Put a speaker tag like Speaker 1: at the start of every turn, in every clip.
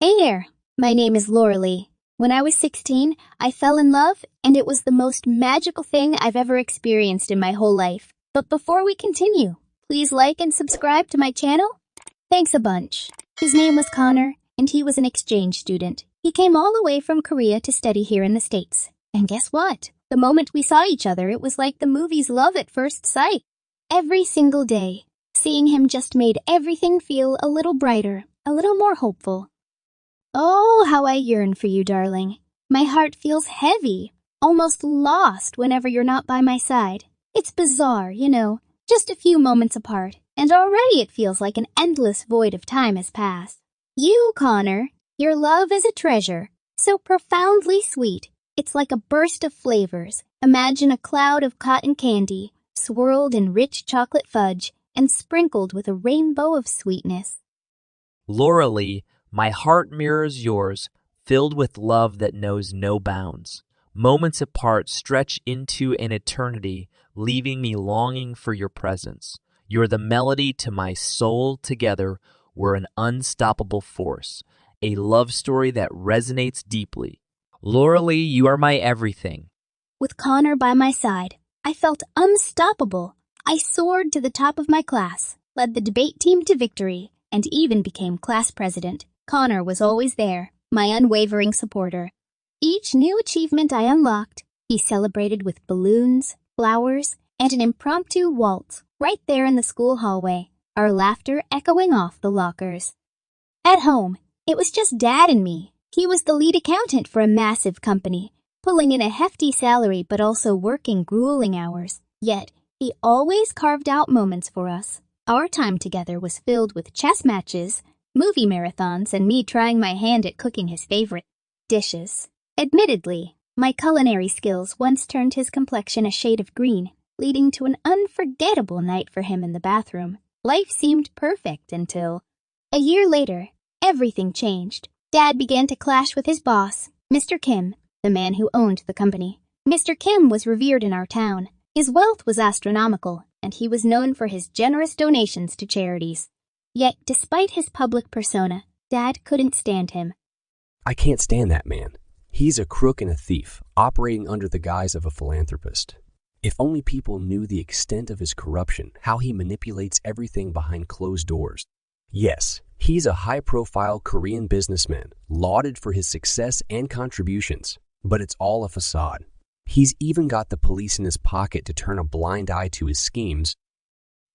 Speaker 1: Hey there, my name is Lorelei. When I was 16, I fell in love, and it was the most magical thing I've ever experienced in my whole life. But before we continue, please like and subscribe to my channel. Thanks a bunch. His name was Connor, and he was an exchange student. He came all the way from Korea to study here in the States. And guess what? The moment we saw each other, it was like the movie's Love at First Sight. Every single day, seeing him just made everything feel a little brighter, a little more hopeful. Oh, how I yearn for you, darling. My heart feels heavy, almost lost whenever you're not by my side. It's bizarre, just a few moments apart, and already it feels like an endless void of time has passed. You, Connor, your love is a treasure, so profoundly sweet. It's like a burst of flavors. Imagine a cloud of cotton candy, swirled in rich chocolate fudge, and sprinkled with a rainbow of sweetness.
Speaker 2: Lorelei, my heart mirrors yours, filled with love that knows no bounds. Moments apart stretch into an eternity, leaving me longing for your presence. You're the melody to my soul. Together, we're an unstoppable force, a love story that resonates deeply. Lorelei, you are my everything.
Speaker 1: With Connor by my side, I felt unstoppable. I soared to the top of my class, led the debate team to victory, and even became class president. Connor was always there, my unwavering supporter. Each new achievement I unlocked, he celebrated with balloons, flowers, and an impromptu waltz right there in the school hallway, our laughter echoing off the lockers. At home, it was just Dad and me. He was the lead accountant for a massive company, pulling in a hefty salary but also working grueling hours. Yet, he always carved out moments for us. Our time together was filled with chess matches, movie marathons, and me trying my hand at cooking his favorite dishes. Admittedly, my culinary skills once turned his complexion a shade of green, leading to an unforgettable night for him in the bathroom. Life seemed perfect until... A year later, everything changed. Dad began to clash with his boss, Mr. Kim, the man who owned the company. Mr. Kim was revered in our town. His wealth was astronomical, and he was known for his generous donations to charities. Yet, despite his public persona, Dad couldn't stand him.
Speaker 3: I can't stand that man. He's a crook and a thief, operating under the guise of a philanthropist. If only people knew the extent of his corruption, how he manipulates everything behind closed doors. Yes, he's a high-profile Korean businessman, lauded for his success and contributions, but it's all a facade. He's even got the police in his pocket to turn a blind eye to his schemes,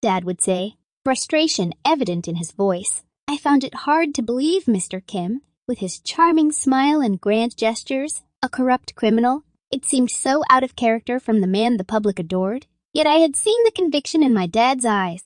Speaker 1: Dad would say, frustration evident in his voice. I found it hard to believe Mr. Kim, with his charming smile and grand gestures, a corrupt criminal. It seemed so out of character from the man the public adored, yet I had seen the conviction in my dad's eyes.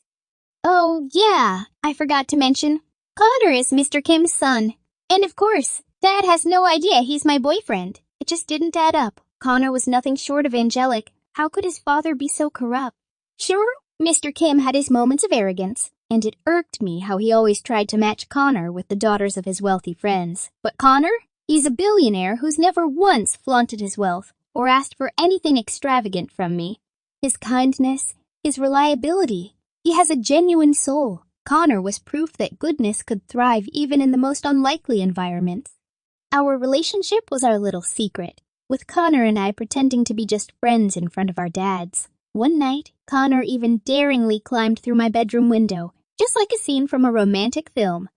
Speaker 1: Oh, yeah, I forgot to mention, Connor is Mr. Kim's son. And of course, Dad has no idea he's my boyfriend. It just didn't add up. Connor was nothing short of angelic. How could his father be so corrupt? Sure, Mr. Kim had his moments of arrogance, and it irked me how he always tried to match Connor with the daughters of his wealthy friends. But Connor? He's a billionaire who's never once flaunted his wealth or asked for anything extravagant from me. His kindness, his reliability, he has a genuine soul. Connor was proof that goodness could thrive even in the most unlikely environments. Our relationship was our little secret, with Connor and I pretending to be just friends in front of our dads. One night, Connor even daringly climbed through my bedroom window, just like a scene from a romantic film.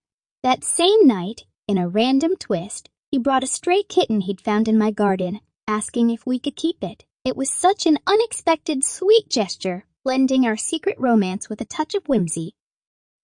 Speaker 1: That same night, in a random twist, he brought a stray kitten he'd found in my garden, asking if we could keep it. It was such an unexpected, sweet gesture, blending our secret romance with a touch of whimsy.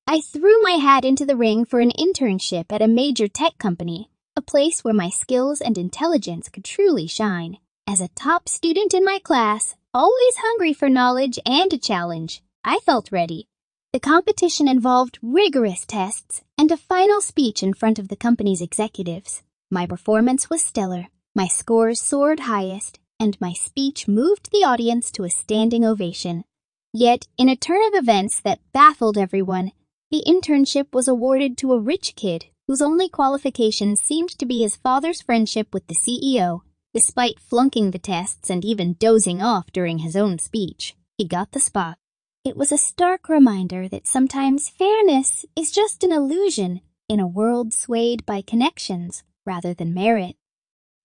Speaker 1: I threw my hat into the ring for an internship at a major tech company, a place where my skills and intelligence could truly shine. As a top student in my class, always hungry for knowledge and a challenge, I felt ready. The competition involved rigorous tests and a final speech in front of the company's executives. My performance was stellar. My scores soared highest, and my speech moved the audience to a standing ovation. Yet, in a turn of events that baffled everyone, the internship was awarded to a rich kid whose only qualification seemed to be his father's friendship with the CEO. Despite flunking the tests and even dozing off during his own speech, he got the spot. It was a stark reminder that sometimes fairness is just an illusion. in a world swayed by connections rather than merit.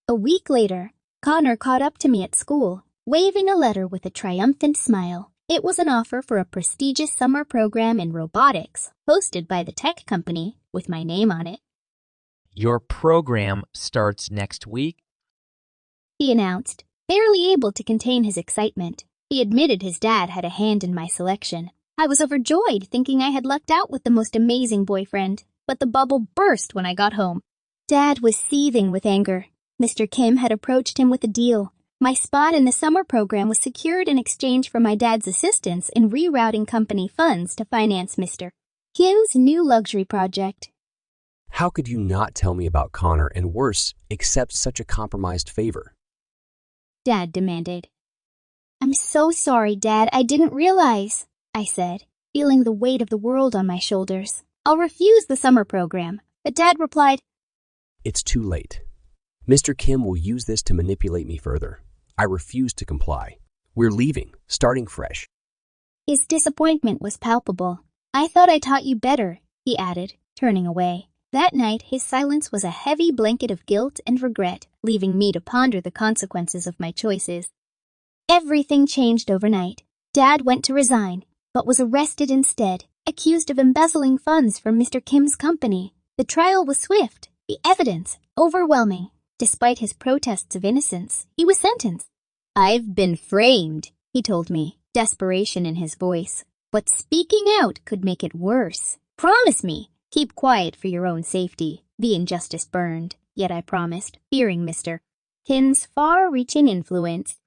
Speaker 1: A week later, Connor caught up to me at school, waving a letter with a triumphant smile. It was an offer for a prestigious summer program in robotics, hosted by the tech company, with my name on it.
Speaker 2: Your program starts next week?
Speaker 1: He announced, barely able to contain his excitement. He admitted his dad had a hand in my selection. I was overjoyed, thinking I had lucked out with the most amazing boyfriend, but the bubble burst when I got home. Dad was seething with anger. Mr. Kim had approached him with a deal. My spot in the summer program was secured in exchange for my dad's assistance in rerouting company funds to finance Mr. Kim's new luxury project.
Speaker 3: How could you not tell me about Connor and worse, accept such a compromised favor?
Speaker 1: Dad demanded. I'm so sorry, Dad. I didn't realize, I said, feeling the weight of the world on my shoulders. I'll refuse the summer program. But Dad replied,
Speaker 3: It's too late. Mr. Kim will use this to manipulate me further. I refuse to comply. We're leaving, starting fresh.
Speaker 1: His disappointment was palpable. I thought I taught you better, he added, turning away. That night, his silence was a heavy blanket of guilt and regret, leaving me to ponder the consequences of my choices. Everything changed overnight. Dad went to resign, but was arrested instead, accused of embezzling funds from Mr. Kim's company. The trial was swift, the evidence overwhelming. Despite his protests of innocence, he was sentenced. I've been framed, he told me, desperation in his voice. But speaking out could make it worse. Promise me. Keep quiet for your own safety. The injustice burned, yet I promised, fearing Mr. Kim's far-reaching influence.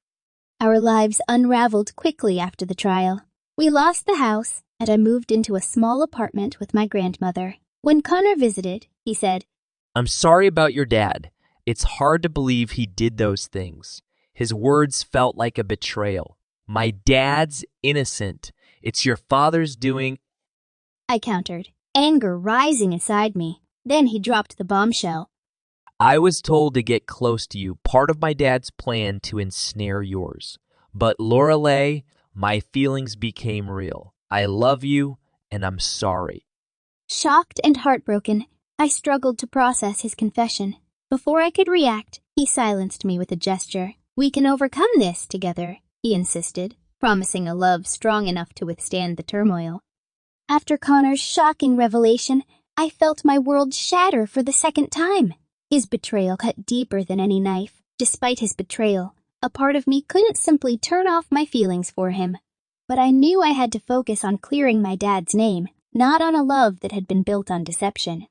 Speaker 1: Our lives unraveled quickly after the trial. We lost the house, and I moved into a small apartment with my grandmother. When Connor visited, he said,
Speaker 2: I'm sorry about your dad. It's hard to believe he did those things. His words felt like a betrayal. My dad's innocent. It's your father's doing.
Speaker 1: I countered, anger rising inside me. Then he dropped the bombshell.
Speaker 2: I was told to get close to you, part of my dad's plan to ensnare yours. But Lorelei, my feelings became real. I love you, and I'm sorry.
Speaker 1: Shocked and heartbroken, I struggled to process his confession. Before I could react, he silenced me with a gesture. We can overcome this together, he insisted, promising a love strong enough to withstand the turmoil. After Connor's shocking revelation, I felt my world shatter for the second time. His betrayal cut deeper than any knife. Despite his betrayal, a part of me couldn't simply turn off my feelings for him. But I knew I had to focus on clearing my dad's name, not on a love that had been built on deception.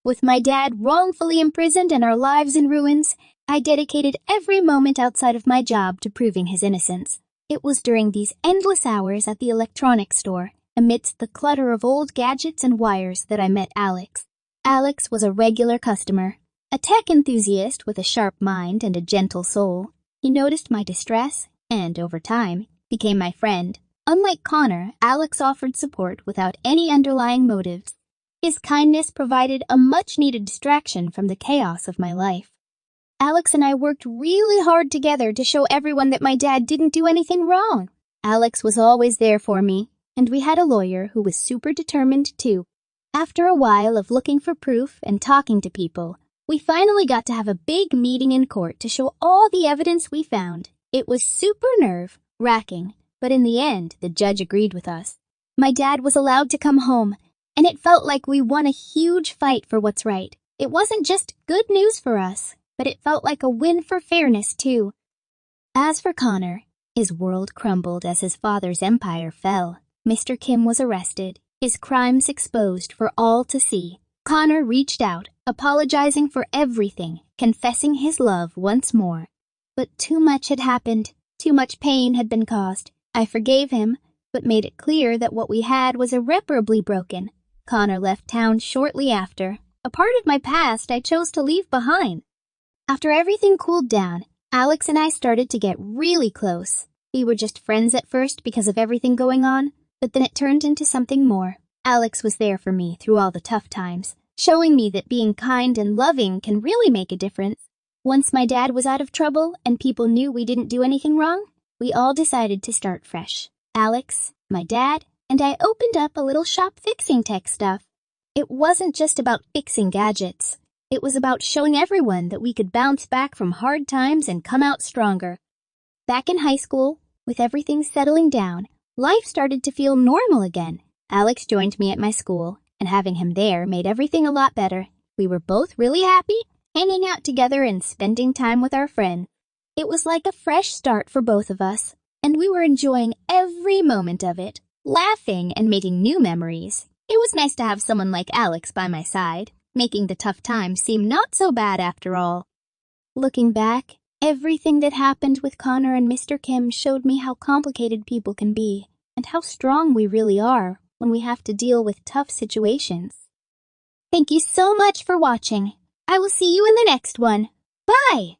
Speaker 1: With my dad wrongfully imprisoned and our lives in ruins, I dedicated every moment outside of my job to proving his innocence. It was during these endless hours at the electronics store, amidst the clutter of old gadgets and wires, that I met Alex. Alex was a regular customer, a tech enthusiast with a sharp mind and a gentle soul. He noticed my distress and, over time, became my friend. Unlike Connor, Alex offered support without any underlying motives. His kindness provided a much-needed distraction from the chaos of my life. Alex and I worked really hard together to show everyone that my dad didn't do anything wrong. Alex was always there for me, and we had a lawyer who was super determined too. After a while of looking for proof and talking to people, we finally got to have a big meeting in court to show all the evidence we found. It was super nerve-wracking, but in the end, the judge agreed with us. My dad was allowed to come home, and it felt like we won a huge fight for what's right. It wasn't just good news for us, but it felt like a win for fairness too. As for Connor, his world crumbled as his father's empire fell. Mr. Kim was arrested, his crimes exposed for all to see. Connor reached out, apologizing for everything, confessing his love once more. But too much had happened. Too much pain had been caused. I forgave him, but made it clear that what we had was irreparably broken. Connor left town shortly after. A part of my past I chose to leave behind. After everything cooled down, Alex and I started to get really close. We were just friends at first because of everything going on, but then it turned into something more. Alex was there for me through all the tough times, showing me that being kind and loving can really make a difference. Once my dad was out of trouble and people knew we didn't do anything wrong, we all decided to start fresh. Alex, my dad, and I opened up a little shop fixing tech stuff. It wasn't just about fixing gadgets. It was about showing everyone that we could bounce back from hard times and come out stronger. Back in high school, with everything settling down, life started to feel normal again. Alex joined me at my school, and having him there made everything a lot better. We were both really happy, hanging out together and spending time with our friends. It was like a fresh start for both of us, and we were enjoying every moment of it, laughing and making new memories. It was nice to have someone like Alex by my side, making the tough times seem not so bad after all. Looking back, everything that happened with Connor and Mr. Kim showed me how complicated people can be, and how strong we really are when we have to deal with tough situations. Thank you so much for watching. I will see you in the next one. Bye!